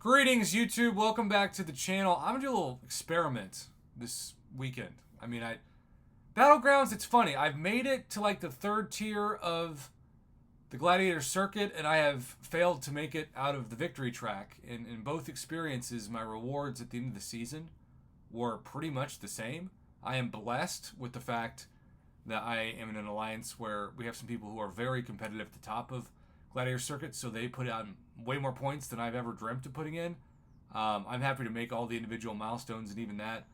Greetings, YouTube. Welcome back to the channel. I'm gonna do a little experiment this weekend. Battlegrounds, it's funny. I've made it to like the third tier of the Gladiator circuit, and I have failed to make it out of the victory track. In both experiences, my rewards at the end of the season were pretty much the same. I am blessed with the fact that I am in an alliance where we have some people who are very competitive at the top of Gladiator circuit, so they put out way more points than I've ever dreamt of putting in. I'm happy to make all the individual milestones, and even that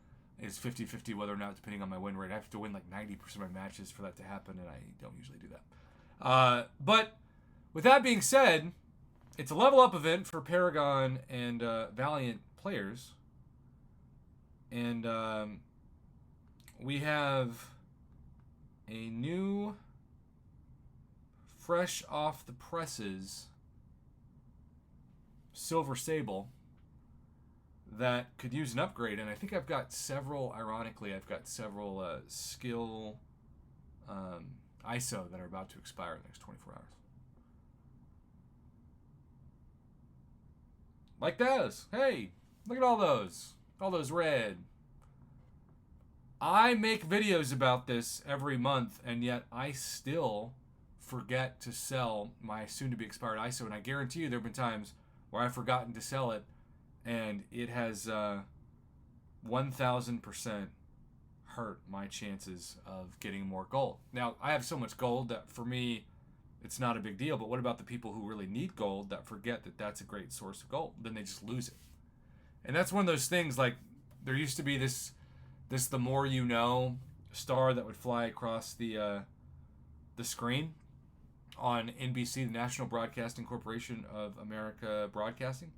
is 50-50 whether or not, depending on my win rate. I have to win like 90% of my matches for that to happen, and I don't usually do that. But with that being said, it's a level up event for Paragon and Valiant players. And we have a new, fresh off the presses Silver Sable that could use an upgrade, and I think I've got several, ironically, skill ISO that are about to expire in the next 24 hours. Like those. Hey, look at all those. All those red. I make videos about this every month, and yet I still forget to sell my soon-to-be expired ISO, and I guarantee you there have been times where I've forgotten to sell it, and it has 1,000% hurt my chances of getting more gold. Now, I have so much gold that for me, it's not a big deal, but what about the people who really need gold that forget that that's a great source of gold? Then they just lose it. And that's one of those things, like, there used to be this the more you know star that would fly across the screen on NBC, the National Broadcasting Corporation of America Broadcasting,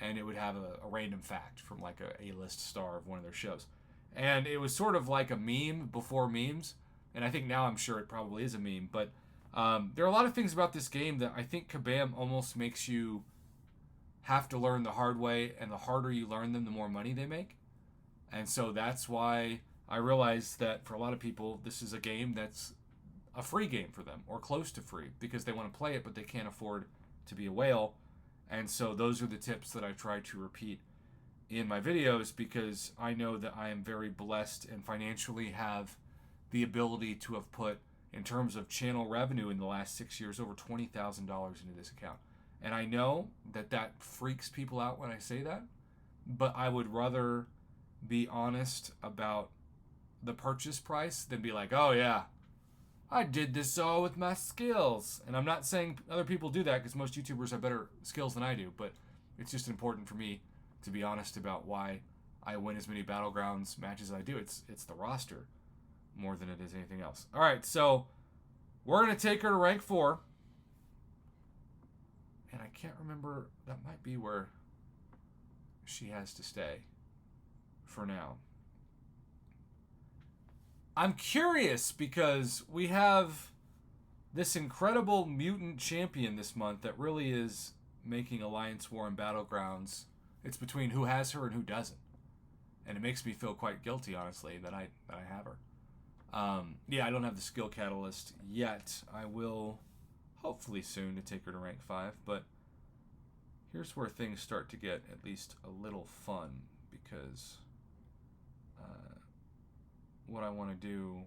and it would have a random fact from like a A-list star of one of their shows. And it was sort of like a meme before memes, and I think now I'm sure it probably is a meme, but there are a lot of things about this game that I think Kabam almost makes you have to learn the hard way, and the harder you learn them, the more money they make. And so that's why I realize that for a lot of people, this is a game that's a free game for them, or close to free, because they want to play it, but they can't afford to be a whale. And so those are the tips that I try to repeat in my videos, because I know that I am very blessed and financially have the ability to have put, in terms of channel revenue in the last 6 years, over $20,000 into this account. And I know that that freaks people out when I say that, but I would rather be honest about the purchase price than be like, oh yeah, I did this all with my skills. And I'm not saying other people do that, because most YouTubers have better skills than I do, but it's just important for me to be honest about why I win as many Battlegrounds matches as I do. It's the roster more than it is anything else. All right, so we're going to take her to rank 4. And I can't remember, that might be where she has to stay for now. I'm curious because we have this incredible mutant champion this month that really is making Alliance War and Battlegrounds. It's between who has her and who doesn't. And it makes me feel quite guilty, honestly, that I have her. Yeah, I don't have the skill catalyst yet. I will hopefully soon to take her to rank 5, but here's where things start to get at least a little fun, because what I want to do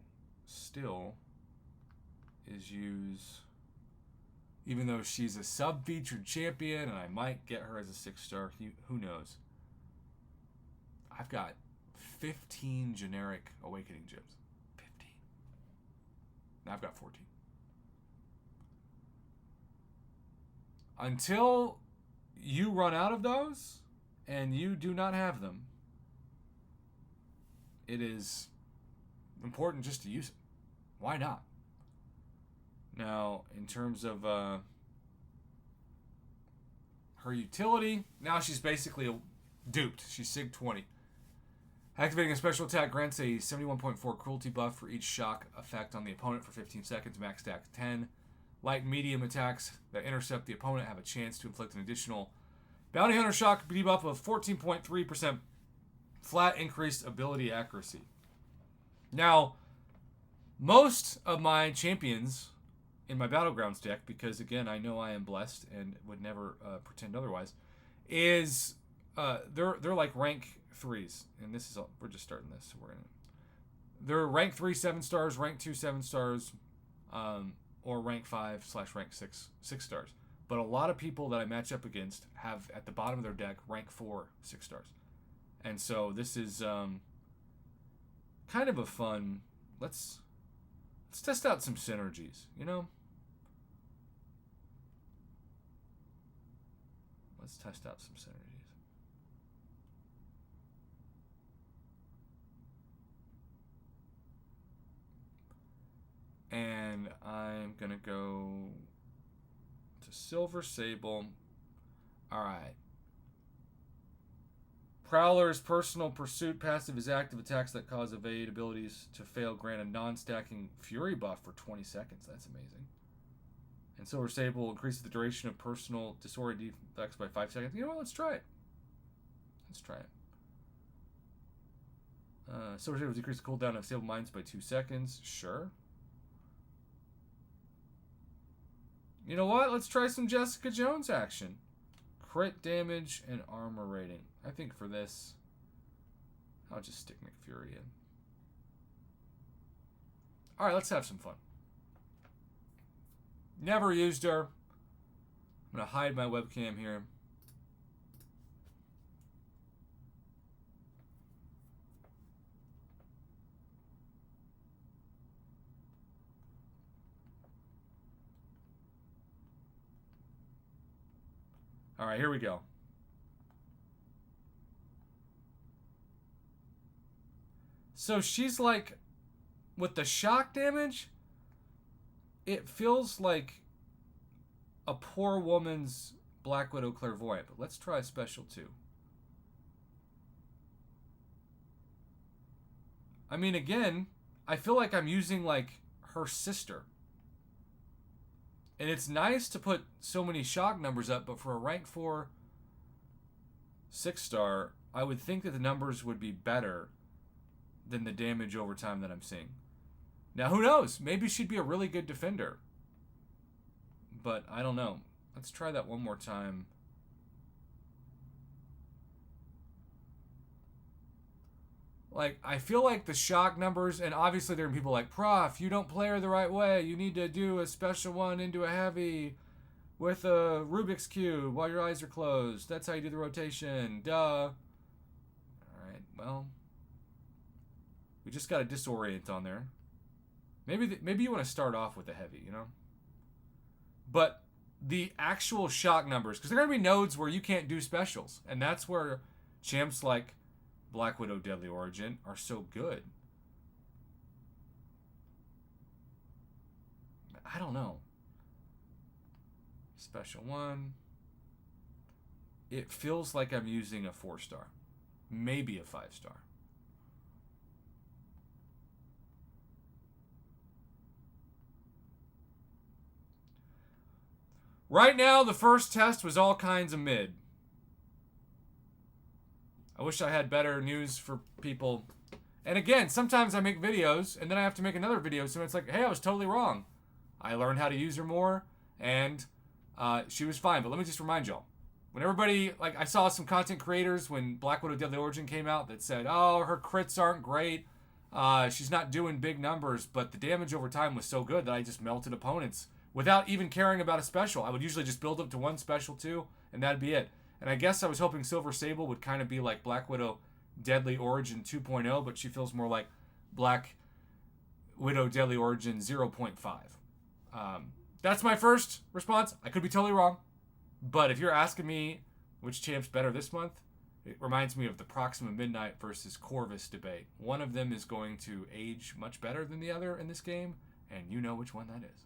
still is use, even though she's a sub-featured champion and I might get her as a 6-star, who knows. I've got 15 generic Awakening gems. 15. Now I've got 14. Until you run out of those, and you do not have them, it is important just to use it. Why not? Now, in terms of her utility, now she's basically duped. She's SIG 20. Activating a special attack grants a 71.4 cruelty buff for each shock effect on the opponent for 15 seconds, max stack 10. Light and medium attacks that intercept the opponent have a chance to inflict an additional Bounty Hunter shock debuff of 14.3% flat increased ability accuracy. Now, most of my champions in my Battlegrounds deck, because again, I know I am blessed and would never pretend otherwise, is they're like rank 3s, and this is all, we're just starting this, so they're rank 3 7 stars, rank 2 7 stars, or rank 5/rank 6 stars. But a lot of people that I match up against have at the bottom of their deck rank 4 6 stars, and so this is kind of a fun. Let's test out some synergies. Let's test out some synergies. And I'm going to go to Silver Sable. Alright. Prowler's Personal Pursuit passive is active. Attacks that cause evade abilities to fail grant a non-stacking Fury buff for 20 seconds. That's amazing. And Silver Sable increases the duration of personal disorder effects by 5 seconds. You know what? Let's try it. Silver Sable decreases the cooldown of Sable Mines by 2 seconds. Sure. You know what? Let's try some Jessica Jones action. Crit damage and armor rating. I think for this, I'll just stick McFury in. Alright, let's have some fun. Never used her. I'm going to hide my webcam here. Alright, here we go. So she's like, with the shock damage, it feels like a poor woman's Black Widow Clairvoyant. But let's try a special 2. I mean, again, I feel like I'm using like her sister. And it's nice to put so many shock numbers up, but for a rank 4 6-star, I would think that the numbers would be better than the damage over time that I'm seeing. Now, who knows? Maybe she'd be a really good defender. But I don't know. Let's try that one more time. Like, I feel like the shock numbers, and obviously there are people like, Prof, you don't play her the right way. You need to do a special one into a heavy with a Rubik's Cube while your eyes are closed. That's how you do the rotation. Duh. Alright, well. We just got to disorient on there. Maybe you want to start off with a heavy, But the actual shock numbers, because there are going to be nodes where you can't do specials. And that's where champs like Black Widow Deadly Origin are so good. I don't know. Special 1. It feels like I'm using a 4-star. Maybe a 5-star. Right now, the first test was all kinds of mid. I wish I had better news for people. And again, sometimes I make videos, and then I have to make another video, so it's like, hey, I was totally wrong. I learned how to use her more, and she was fine. But let me just remind y'all. When everybody, like, I saw some content creators when Black Widow Deadly Origin came out that said, oh, her crits aren't great. She's not doing big numbers, but the damage over time was so good that I just melted opponents without even caring about a special. I would usually just build up to one special 2, and that'd be it. And I guess I was hoping Silver Sable would kind of be like Black Widow Deadly Origin 2.0, but she feels more like Black Widow Deadly Origin 0.5. That's my first response. I could be totally wrong. But if you're asking me which champ's better this month, it reminds me of the Proxima Midnight versus Corvus debate. One of them is going to age much better than the other in this game, and you know which one that is.